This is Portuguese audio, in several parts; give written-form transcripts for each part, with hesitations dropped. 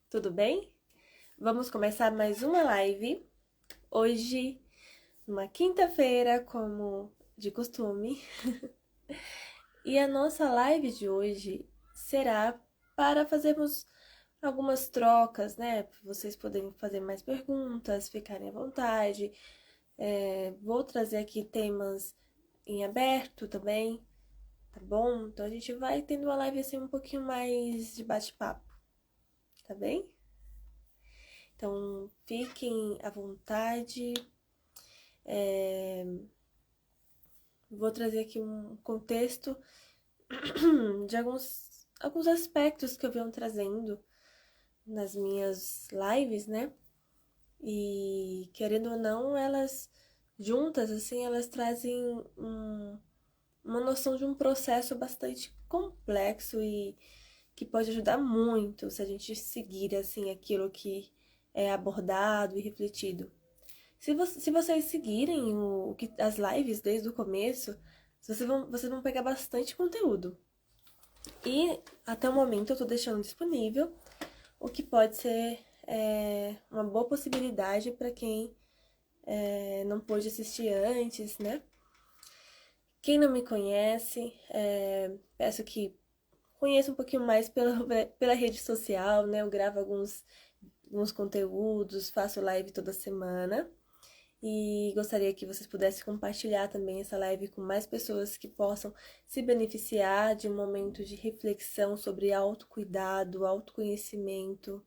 tudo bem? Vamos começar mais uma live. Hoje, uma quinta-feira, como de costume. E a nossa live de hoje será para fazermos algumas trocas, né? Para vocês poderem fazer mais perguntas, ficarem à vontade. Vou trazer aqui temas em aberto também, tá bom? Então a gente vai tendo uma live assim um pouquinho mais de bate-papo, tá bem? Então, fiquem à vontade. Vou trazer aqui um contexto de alguns aspectos que eu venho trazendo nas minhas lives, né? E, querendo ou não, elas juntas, assim, elas trazem uma noção de um processo bastante complexo e que pode ajudar muito se a gente seguir, assim, aquilo que é abordado e refletido. Se vocês seguirem as lives desde o começo, vocês vão pegar bastante conteúdo. E até o momento eu tô deixando disponível, o que pode ser uma boa possibilidade para quem não pôde assistir antes, né? Quem não me conhece, peço que conheça um pouquinho mais pela rede social, né? Eu gravo alguns conteúdos, faço live toda semana. E gostaria que vocês pudessem compartilhar também essa live com mais pessoas que possam se beneficiar de um momento de reflexão sobre autocuidado, autoconhecimento.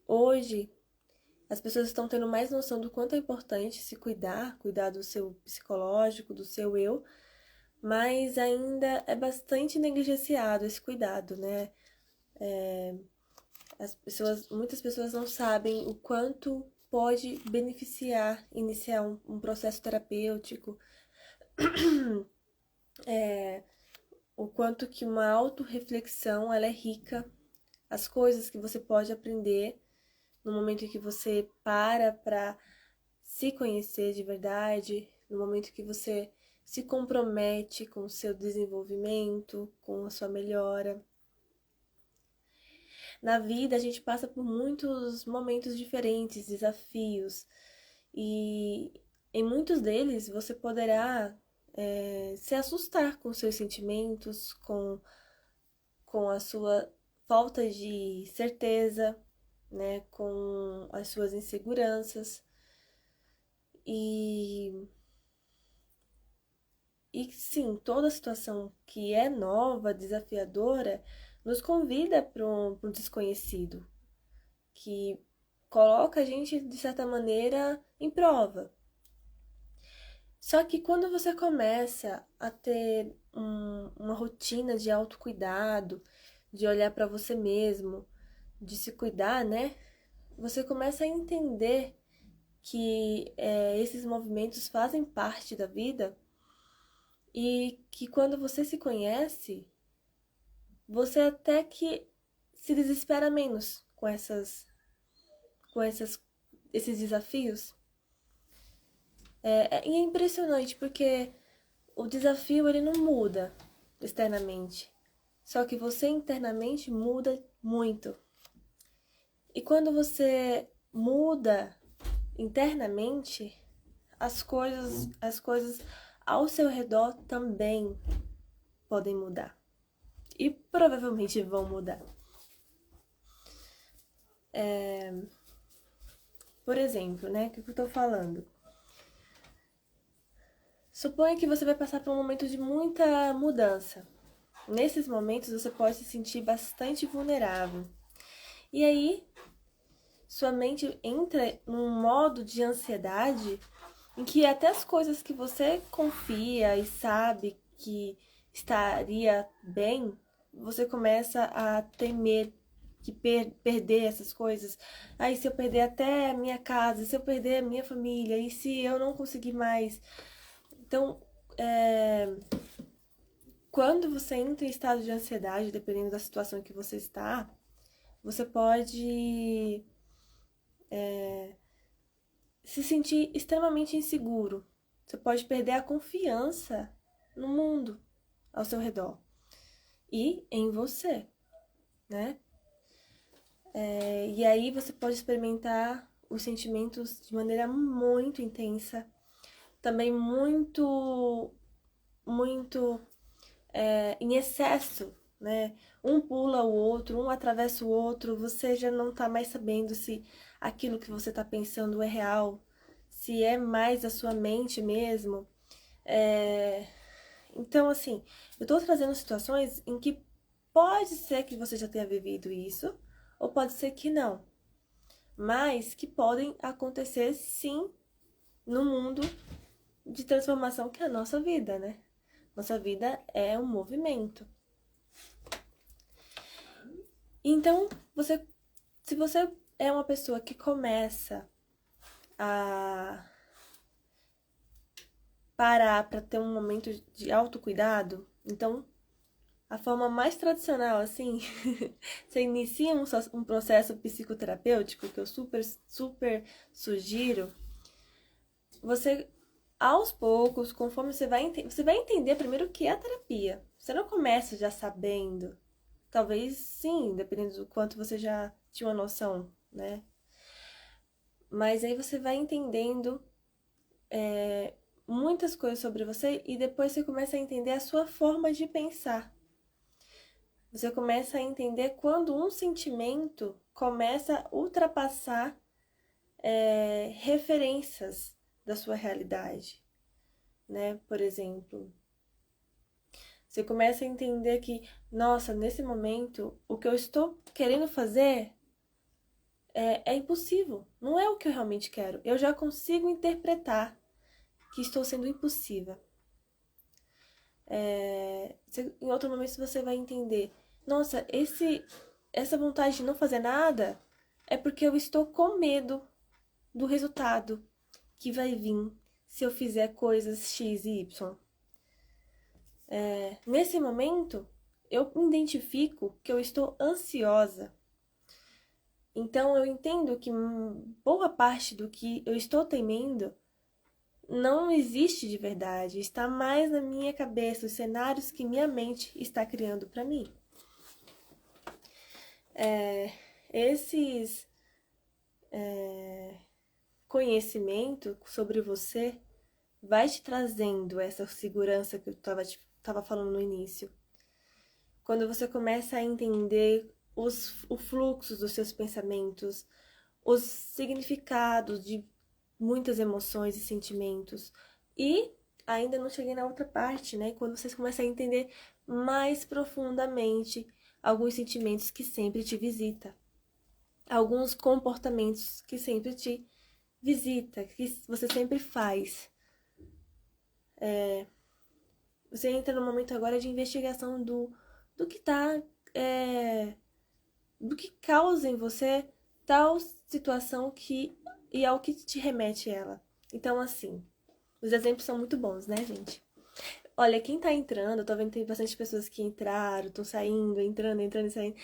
Hoje, as pessoas estão tendo mais noção do quanto é importante se cuidar do seu psicológico, do seu eu, mas ainda é bastante negligenciado esse cuidado, né? Muitas pessoas não sabem o quanto pode beneficiar iniciar um processo terapêutico, o quanto que uma autorreflexão ela é rica, as coisas que você pode aprender no momento em que você para se conhecer de verdade, no momento que você se compromete com o seu desenvolvimento, com a sua melhora. Na vida, a gente passa por muitos momentos diferentes, desafios, e em muitos deles você poderá se assustar com seus sentimentos, com a sua falta de certeza, né, com as suas inseguranças. E, e sim, toda situação que é nova, desafiadora, nos convida para um desconhecido, que coloca a gente, de certa maneira, em prova. Só que quando você começa a ter uma rotina de autocuidado, de olhar para você mesmo, de se cuidar, né? Você começa a entender que esses movimentos fazem parte da vida e que quando você se conhece, você até que se desespera menos com esses desafios. E é impressionante porque o desafio ele não muda externamente, só que você internamente muda muito. E quando você muda internamente, as coisas ao seu redor também podem mudar. E provavelmente vão mudar. Por exemplo, né? O que eu estou falando? Suponha que você vai passar por um momento de muita mudança. Nesses momentos você pode se sentir bastante vulnerável. E aí, sua mente entra num modo de ansiedade em que até as coisas que você confia e sabe que estaria bem, você começa a temer que perder essas coisas. Aí se eu perder até a minha casa, se eu perder a minha família, e se eu não conseguir mais. Então, quando você entra em estado de ansiedade, dependendo da situação em que você está, você pode se sentir extremamente inseguro. Você pode perder a confiança no mundo ao seu redor. e em você, né? E aí você pode experimentar os sentimentos de maneira muito intensa, também muito em excesso, né? Um pula o outro, um atravessa o outro, você já não tá mais sabendo se aquilo que você tá pensando é real, se é mais a sua mente mesmo. Então, assim, eu tô trazendo situações em que pode ser que você já tenha vivido isso, ou pode ser que não, mas que podem acontecer sim no mundo de transformação que é a nossa vida, né? Nossa vida é um movimento. Então, se você é uma pessoa que começa a parar para ter um momento de autocuidado, então a forma mais tradicional, assim, você inicia um processo psicoterapêutico, que eu super sugiro, você, aos poucos, conforme você vai entender primeiro o que é a terapia. Você não começa já sabendo. Talvez sim, dependendo do quanto você já tinha uma noção, né? Mas aí você vai entendendo muitas coisas sobre você e depois você começa a entender a sua forma de pensar. Você começa a entender quando um sentimento começa a ultrapassar referências da sua realidade, né? Por exemplo, você começa a entender que, nossa, nesse momento, o que eu estou querendo fazer é impossível. Não é o que eu realmente quero. Eu já consigo interpretar que estou sendo impulsiva. Em outro momento você vai entender, nossa, essa vontade de não fazer nada é porque eu estou com medo do resultado que vai vir se eu fizer coisas X e Y. Nesse momento, eu identifico que eu estou ansiosa. Então, eu entendo que boa parte do que eu estou temendo não existe de verdade, está mais na minha cabeça, os cenários que minha mente está criando para mim. Esses conhecimento sobre você vai te trazendo essa segurança que eu estava falando no início. Quando você começa a entender o fluxo dos seus pensamentos, os significados de muitas emoções e sentimentos. E ainda não cheguei na outra parte, né? Quando você começa a entender mais profundamente alguns sentimentos que sempre te visita, alguns comportamentos que sempre te visita, que você sempre faz. Você entra no momento agora de investigação do que tá, do que causa em você tal situação e ao que te remete ela. Então, assim, os exemplos são muito bons, né, gente? Olha, quem tá entrando, eu tô vendo que tem bastante pessoas que entraram, estão saindo, entrando e saindo.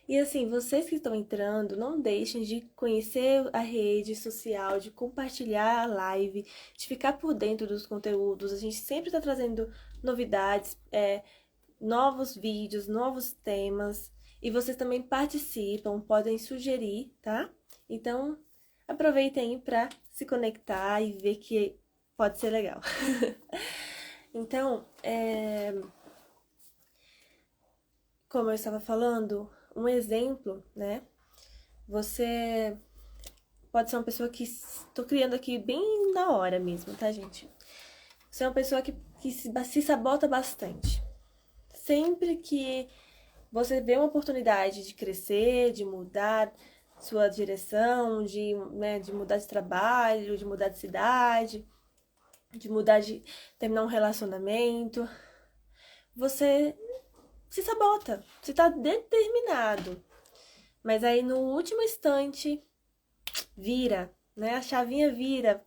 E assim, vocês que estão entrando, não deixem de conhecer a rede social, de compartilhar a live, de ficar por dentro dos conteúdos. A gente sempre tá trazendo novidades, novos vídeos, novos temas. E vocês também participam, podem sugerir, tá? Então, aproveitem aí pra se conectar e ver que pode ser legal. Então, como eu estava falando, um exemplo, né? Você pode ser uma pessoa que estou criando aqui bem na hora mesmo, tá, gente? Você é uma pessoa que se sabota bastante. Sempre que você vê uma oportunidade de crescer, de mudar sua direção, de mudar de trabalho, de mudar de cidade, de terminar um relacionamento, você se sabota, você tá determinado. Mas aí no último instante vira, né? A chavinha vira.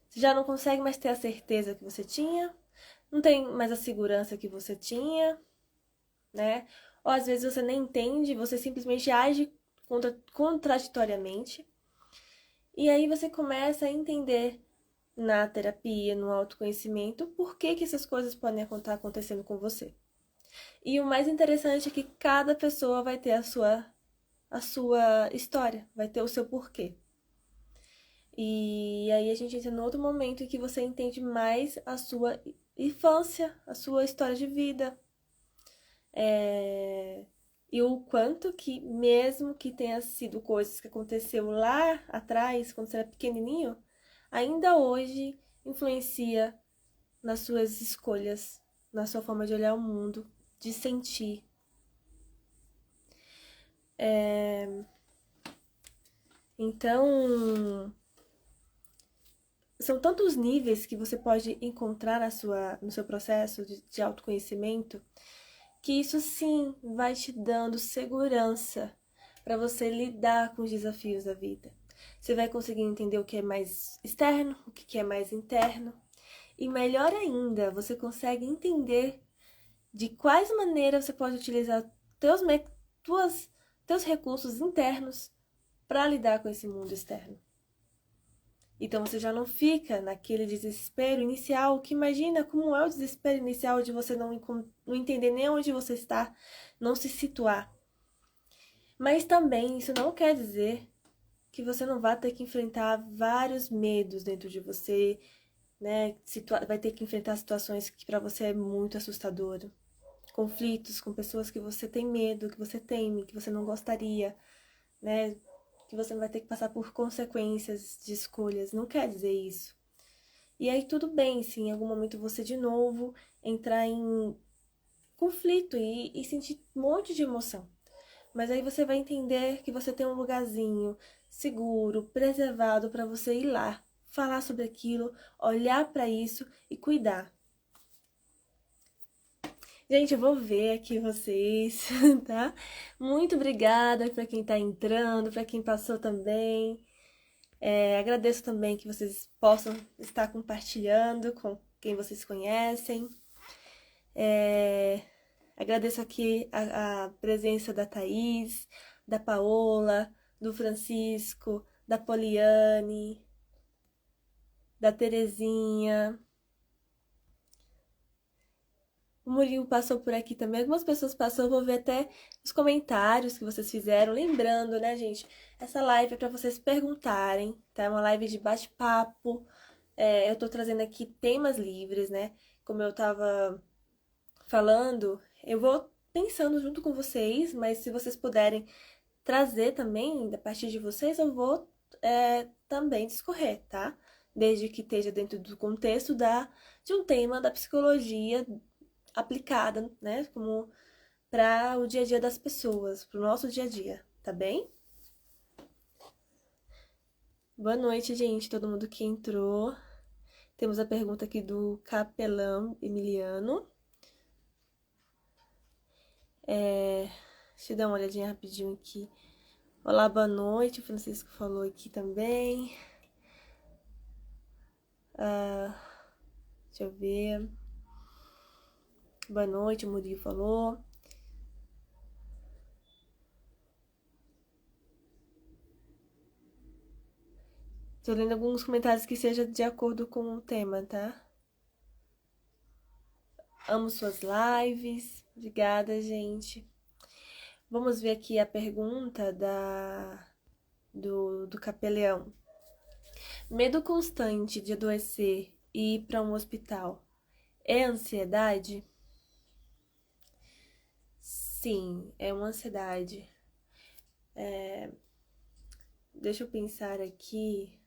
Você já não consegue mais ter a certeza que você tinha, não tem mais a segurança que você tinha, né? Ou às vezes você nem entende, você simplesmente age contraditoriamente. E aí você começa a entender na terapia, no autoconhecimento, por que essas coisas podem estar acontecendo com você. E o mais interessante é que cada pessoa vai ter a sua história, vai ter o seu porquê. E aí a gente entra no outro momento em que você entende mais a sua infância, a sua história de vida. E o quanto que, mesmo que tenha sido coisas que aconteceu lá atrás, quando você era pequenininho, ainda hoje influencia nas suas escolhas, na sua forma de olhar o mundo, de sentir. Então, são tantos níveis que você pode encontrar no seu processo de autoconhecimento, que isso sim vai te dando segurança para você lidar com os desafios da vida. Você vai conseguir entender o que é mais externo, o que é mais interno. E melhor ainda, você consegue entender de quais maneiras você pode utilizar teus recursos internos para lidar com esse mundo externo. Então você já não fica naquele desespero inicial, que imagina como é o desespero inicial de você não entender nem onde você está, não se situar. Mas também isso não quer dizer que você não vai ter que enfrentar vários medos dentro de você, né? Vai ter que enfrentar situações que para você é muito assustador. Conflitos com pessoas que você tem medo, que você teme, que você não gostaria, né? Que você não vai ter que passar por consequências de escolhas. Não quer dizer isso. E aí tudo bem se em algum momento você de novo entrar em conflito e sentir um monte de emoção. Mas aí você vai entender que você tem um lugarzinho seguro, preservado para você ir lá, falar sobre aquilo, olhar para isso e cuidar. Gente, eu vou ver aqui vocês, tá? Muito obrigada para quem tá entrando, para quem passou também. Agradeço também que vocês possam estar compartilhando com quem vocês conhecem. Agradeço aqui a presença da Thaís, da Paola, do Francisco, da Poliane, da Terezinha. O Murilo passou por aqui também. Algumas pessoas passaram, vou ver até os comentários que vocês fizeram. Lembrando, né, gente? Essa live é para vocês perguntarem, tá? É uma live de bate-papo. Eu tô trazendo aqui temas livres, né? Como eu tava falando, eu vou pensando junto com vocês, mas se vocês puderem trazer também, da partir de vocês, eu vou também discorrer, tá? Desde que esteja dentro do contexto de um tema da psicologia aplicada, né, como para o dia a dia das pessoas, para o nosso dia a dia, tá bem? Boa noite, gente, todo mundo que entrou. Temos a pergunta aqui do Capelão Emiliano. Deixa eu dar uma olhadinha rapidinho aqui. Olá, boa noite, o Francisco falou aqui também. Deixa eu ver. Boa noite, o Murilo falou. Tô lendo alguns comentários que seja de acordo com o tema, tá? Amo suas lives. Obrigada, gente. Vamos ver aqui a pergunta do Capeleão. Medo constante de adoecer e ir para um hospital é ansiedade? Sim, é uma ansiedade. Deixa eu pensar aqui.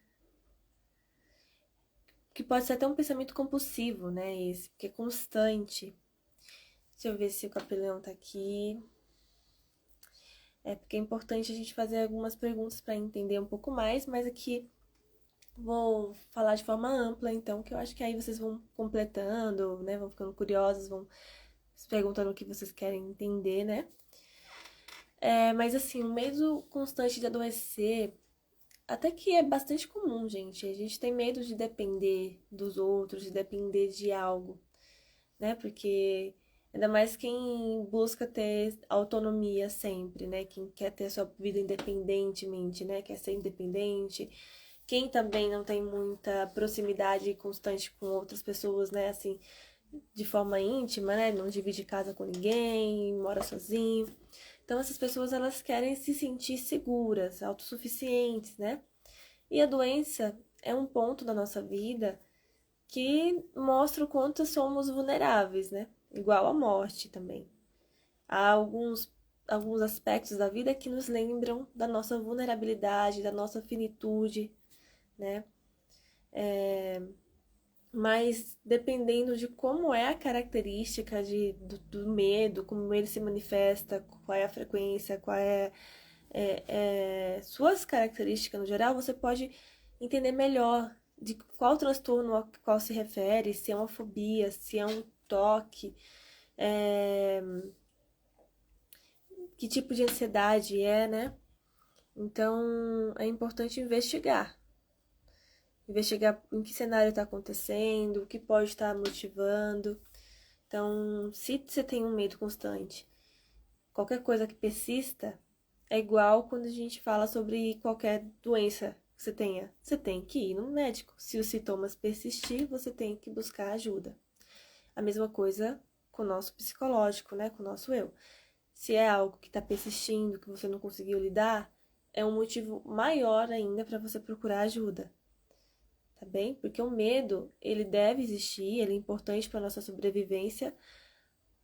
Que pode ser até um pensamento compulsivo, né? Esse, porque é constante. Deixa eu ver se o Capeleão tá aqui. Porque é importante a gente fazer algumas perguntas para entender um pouco mais, mas aqui vou falar de forma ampla, então, que eu acho que aí vocês vão completando, né? Vão ficando curiosos, vão se perguntando o que vocês querem entender, né? Mas assim, o medo constante de adoecer, até que é bastante comum, gente. A gente tem medo de depender dos outros, de depender de algo, né? Porque ainda mais quem busca ter autonomia sempre, né? Quem quer ter a sua vida independentemente, né? Quer ser independente. Quem também não tem muita proximidade constante com outras pessoas, né? Assim, de forma íntima, né? Não divide casa com ninguém, mora sozinho. Então, essas pessoas, elas querem se sentir seguras, autossuficientes, né? E a doença é um ponto da nossa vida que mostra o quanto somos vulneráveis, né? Igual a morte também. Há alguns aspectos da vida que nos lembram da nossa vulnerabilidade, da nossa finitude, né? Mas dependendo de como é a característica do medo, como ele se manifesta, qual é a frequência, qual suas características no geral, você pode entender melhor de qual transtorno a qual se refere, se é uma fobia, se é um toque, é, que tipo de ansiedade é, né? Então, é importante investigar. Investigar em que cenário está acontecendo, o que pode estar motivando. Então, se você tem um medo constante, qualquer coisa que persista, é igual quando a gente fala sobre qualquer doença que você tenha. Você tem que ir no médico. Se os sintomas persistir, você tem que buscar ajuda. A mesma coisa com o nosso psicológico, né? Com o nosso eu. Se é algo que está persistindo, que você não conseguiu lidar, é um motivo maior ainda para você procurar ajuda. Tá bem? Porque o medo, ele deve existir, ele é importante para nossa sobrevivência,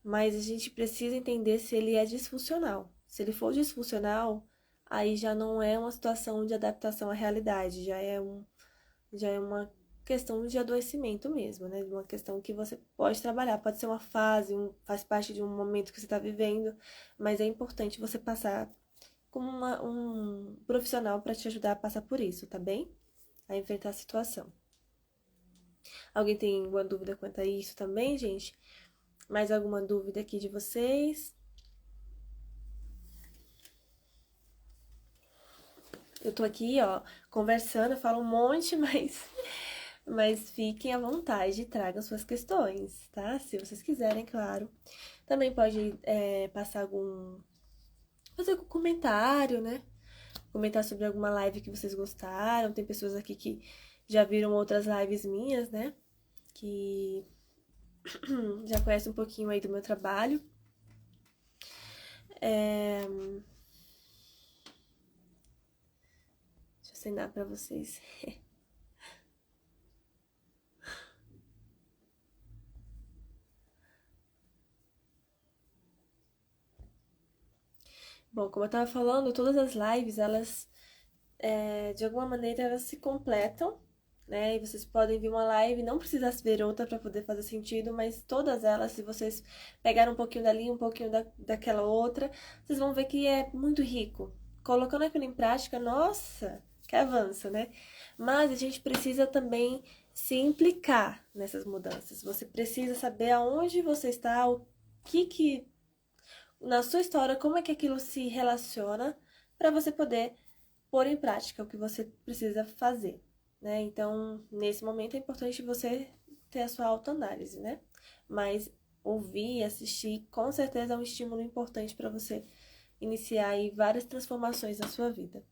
mas a gente precisa entender se ele é disfuncional. Se ele for disfuncional, aí já não é uma situação de adaptação à realidade, já é uma questão de adoecimento mesmo, né? Uma questão que você pode trabalhar, pode ser uma fase, faz parte de um momento que você está vivendo, mas é importante você passar com um profissional para te ajudar a passar por isso, tá bem? A enfrentar a situação. Alguém tem alguma dúvida quanto a isso também, gente? Mais alguma dúvida aqui de vocês? Eu tô aqui, ó, conversando, eu falo um monte, mas fiquem à vontade e tragam suas questões, tá? Se vocês quiserem, claro. Também pode passar fazer algum comentário, né? Comentar sobre alguma live que vocês gostaram. Tem pessoas aqui que já viram outras lives minhas, né? Que já conhecem um pouquinho aí do meu trabalho. Deixa eu assinar pra vocês. Bom, como eu tava falando, todas as lives, elas, de alguma maneira, elas se completam, né? E vocês podem ver uma live, não precisa ver outra para poder fazer sentido, mas todas elas, se vocês pegarem um pouquinho dali, um pouquinho daquela outra, vocês vão ver que é muito rico. Colocando aquilo em prática, nossa, que avanço, né? Mas a gente precisa também se implicar nessas mudanças. Você precisa saber aonde você está, o que na sua história, como é que aquilo se relaciona para você poder pôr em prática o que você precisa fazer, né? Então, nesse momento é importante você ter a sua autoanálise, né? Mas ouvir e assistir com certeza é um estímulo importante para você iniciar aí várias transformações na sua vida.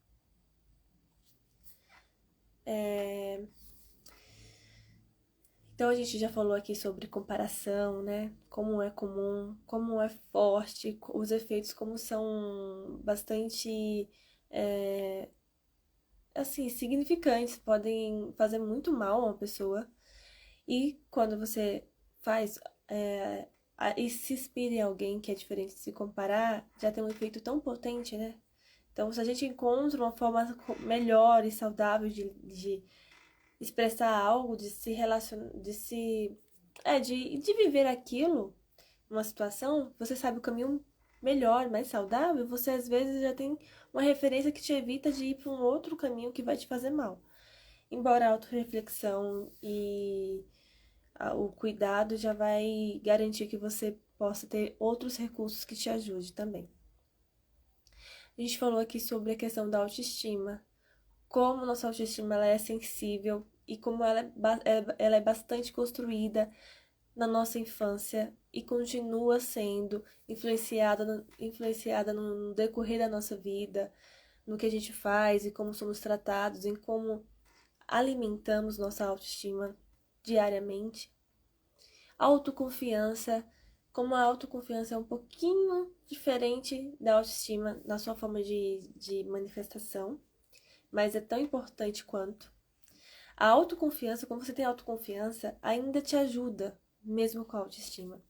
Então a gente já falou aqui sobre comparação, né? Como é comum, como é forte, os efeitos como são bastante assim, significantes, podem fazer muito mal a uma pessoa. E quando você faz e se inspira em alguém que é diferente de se comparar, já tem um efeito tão potente, né? Então, se a gente encontra uma forma melhor e saudável de expressar algo, de se relacionar, de viver aquilo, uma situação, você sabe o caminho melhor, mais saudável, você às vezes já tem uma referência que te evita de ir para um outro caminho que vai te fazer mal. Embora a autorreflexão e o cuidado já vai garantir que você possa ter outros recursos que te ajudem também. A gente falou aqui sobre a questão da autoestima, como nossa autoestima ela é sensível e como ela é bastante construída na nossa infância e continua sendo influenciada no decorrer da nossa vida, no que a gente faz e como somos tratados, em como alimentamos nossa autoestima diariamente. autoconfiança, como a autoconfiança é um pouquinho diferente da autoestima na sua forma de manifestação, mas é tão importante quanto. A autoconfiança, quando você tem autoconfiança, ainda te ajuda, mesmo com a autoestima.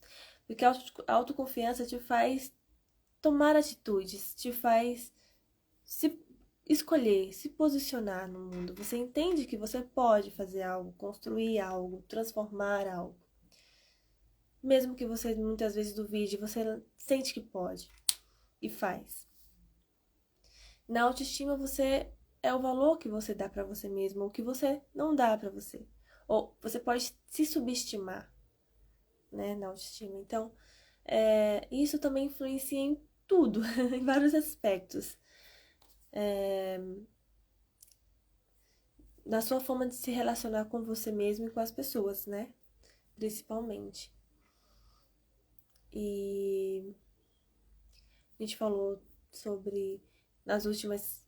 Porque a autoconfiança te faz tomar atitudes, te faz se escolher, se posicionar no mundo. Você entende que você pode fazer algo, construir algo, transformar algo. Mesmo que você muitas vezes duvide, você sente que pode e faz. Na autoestima, você é o valor que você dá pra você mesmo, ou que você não dá pra você. Ou você pode se subestimar, né, na autoestima. Então, isso também influencia em tudo, em vários aspectos. Na sua forma de se relacionar com você mesmo e com as pessoas, né? Principalmente. E a gente falou sobre, nas últimas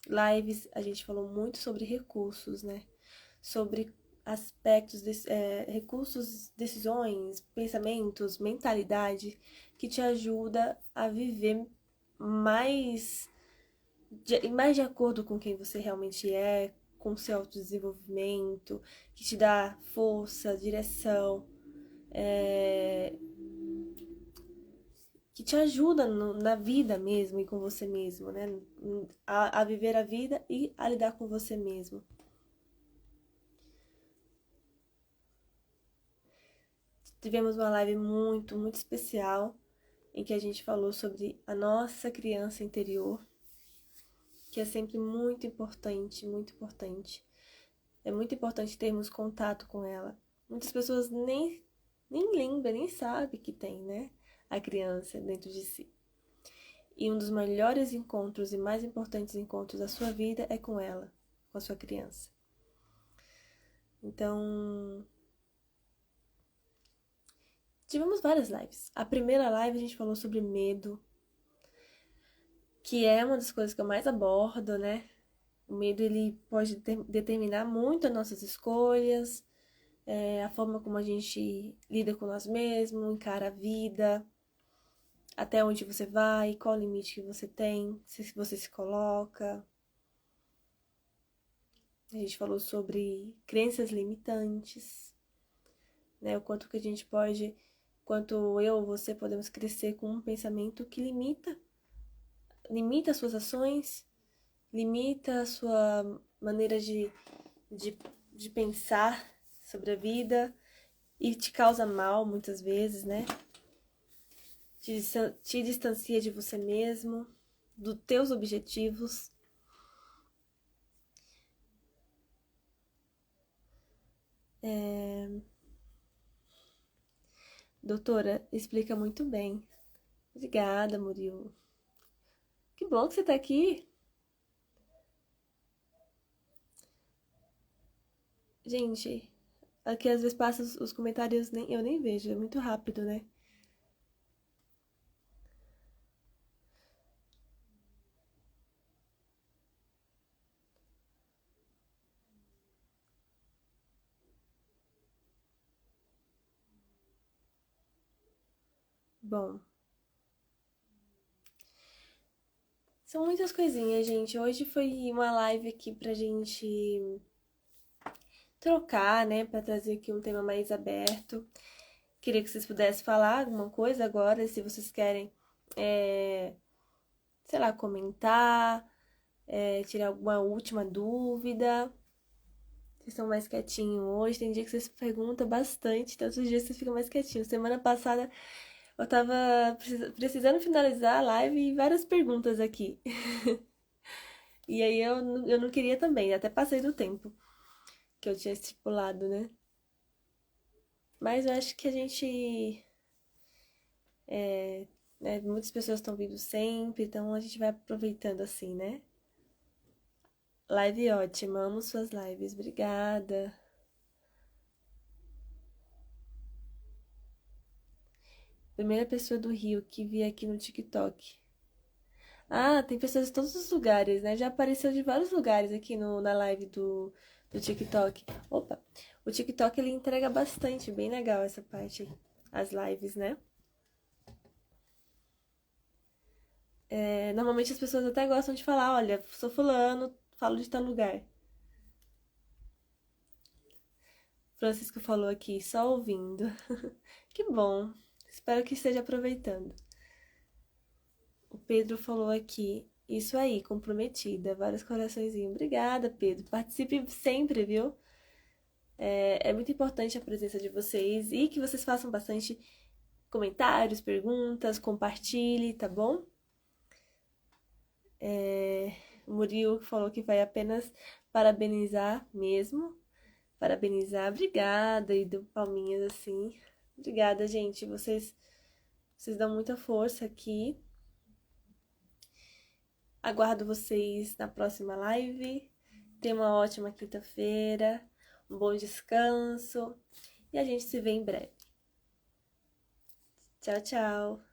lives, a gente falou muito sobre recursos, né? Sobre aspectos, recursos, decisões, pensamentos, mentalidade, que te ajuda a viver mais de acordo com quem você realmente é, com seu autodesenvolvimento, que te dá força, direção, que te ajuda na vida mesmo e com você mesmo, né? A viver a vida e a lidar com você mesmo. Tivemos uma live muito, muito especial em que a gente falou sobre a nossa criança interior, que é sempre muito importante, muito importante. É muito importante termos contato com ela. Muitas pessoas nem lembram, nem sabem que tem, né? A criança dentro de si. E um dos melhores encontros e mais importantes encontros da sua vida é com ela, com a sua criança. Então, tivemos várias lives. A primeira live a gente falou sobre medo, que é uma das coisas que eu mais abordo, né? O medo, ele pode determinar muito as nossas escolhas, a forma como a gente lida com nós mesmos, encara a vida, até onde você vai, qual o limite que você tem, se você se coloca. A gente falou sobre crenças limitantes, né? O quanto que a gente pode, quanto eu ou você podemos crescer com um pensamento que limita as suas ações, limita a sua maneira de pensar sobre a vida e te causa mal muitas vezes, né? Te distancia de você mesmo, dos teus objetivos. Doutora, explica muito bem. Obrigada, Murilo. Que bom que você tá aqui. Gente, aqui às vezes passa os comentários, eu nem vejo, é muito rápido, né? Bom, são muitas coisinhas, gente. Hoje foi uma live aqui pra gente trocar, né? Pra trazer aqui um tema mais aberto. Queria que vocês pudessem falar alguma coisa agora, se vocês querem, sei lá, comentar, tirar alguma última dúvida. Vocês estão mais quietinhos hoje. Tem dia que vocês perguntam bastante, tantos dias vocês ficam mais quietinhos. Semana passada eu tava precisando finalizar a live e várias perguntas aqui. E aí eu não queria também, até passei do tempo que eu tinha estipulado, né? Mas eu acho que a gente. Né, muitas pessoas estão vindo sempre, então a gente vai aproveitando assim, né? Live ótima, amo suas lives, obrigada. Primeira pessoa do Rio que vi aqui no TikTok. Ah, tem pessoas de todos os lugares, né? Já apareceu de vários lugares aqui na live do TikTok. Opa! O TikTok, ele entrega bastante, bem legal essa parte aí. As lives, né? Normalmente as pessoas até gostam de falar, olha, sou fulano, falo de tal lugar. Francisco falou aqui, só ouvindo. Que bom. Espero que esteja aproveitando. O Pedro falou aqui, isso aí, comprometida. Vários coraçõezinhos. Obrigada, Pedro. Participe sempre, viu? É muito importante a presença de vocês e que vocês façam bastante comentários, perguntas, compartilhe, tá bom? O Murilo falou que vai apenas parabenizar mesmo. Parabenizar, obrigada, e deu palminhas assim. Obrigada, gente. Vocês dão muita força aqui. Aguardo vocês na próxima live. Tenha uma ótima quinta-feira, um bom descanso e a gente se vê em breve. Tchau, tchau.